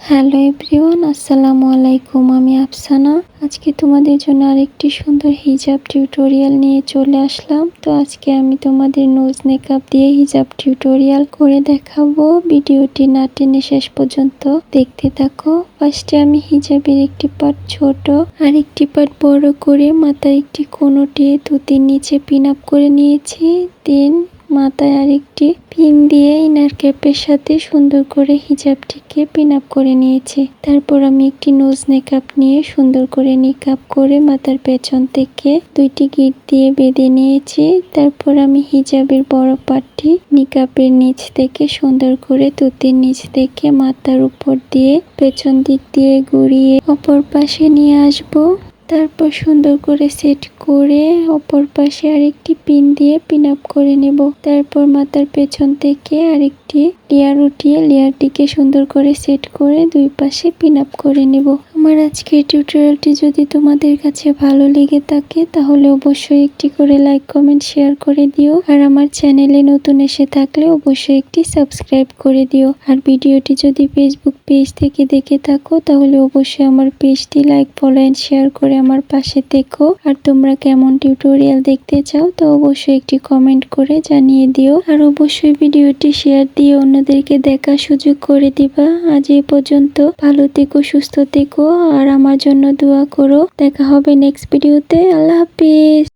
Hello everyone, আসসালামু আলাইকুম। আমি আফসানা। আজকে তোমাদের জন্য আরেকটি সুন্দর হিজাব টিউটোরিয়াল নিয়ে চলে আসলাম। তো আজকে আমি তোমাদের নোজ মেকআপ দিয়ে হিজাব টিউটোরিয়াল করে দেখাবো। ভিডিওটি না টেনে শেষ পর্যন্ত দেখতে থাকো। ফার্স্টে আমি হিজাবের একটি পার্ট ছোট আর একটি পার্ট বড় করে মাথায় একটি কোণ দিয়ে ধুতির নিচে পিন আপ করে নিয়েছি। দেন মাথায় আরেকটি পিন দিয়ে ইনার ক্যাপের সাথে সুন্দর করে হিজাবটিকে পিন আপ করে নিয়েছি। তারপর আমি একটি নোজ মেকআপ নিয়ে সুন্দর করে নিকাপ করে মাথার পেছন থেকে দুইটি গিট দিয়ে বেঁধে নিয়েছি। তারপর আমি হিজাবের বড় পাটটি নিকাপের নিচ থেকে সুন্দর করে তুতির নিচ থেকে মাথার উপর দিয়ে পেছন দিক দিয়ে ঘুরিয়ে অপর পাশে নিয়ে আসবো। তারপর সুন্দর করে সেট করে অপর পাশে আরেকটি পিন দিয়ে পিন আপ করে নেব। তারপর মাথার পেছন থেকে আরেকটি লেয়ার উঠিয়ে লেয়ারটিকে সুন্দর করে সেট করে দুই পাশে পিন আপ করে নেব। আমার আজকের টিউটোরিয়ালটি যদি তোমাদের কাছে ভালো লেগে থাকে তাহলে অবশ্যই একটি করে লাইক, কমেন্ট, শেয়ার করে দিও। আর আমার চ্যানেলে নতুন এসে থাকলে অবশ্যই একটি সাবস্ক্রাইব করে দিও। আর ভিডিওটি যদি ফেসবুক পেজ থেকে দেখে থাকো তাহলে অবশ্যই আমার পেজটি লাইক, ফলো এন্ড শেয়ার করে আমার পাশে থেকো। আর তোমরা কেমন টিউটোরিয়াল দেখতে চাও তো অবশ্যই একটি কমেন্ট করে জানিয়ে দিও। আর অবশ্যই ভিডিওটি শেয়ার দিয়ে অন্যদেরকে দেখার সুযোগ করে দিবা। আজ এই পর্যন্ত। ভালো থেকো, সুস্থ থেকো আর আমার জন্য দোয়া করো। দেখা হবে নেক্সট ভিডিওতে। আল্লাহ হাফেজ।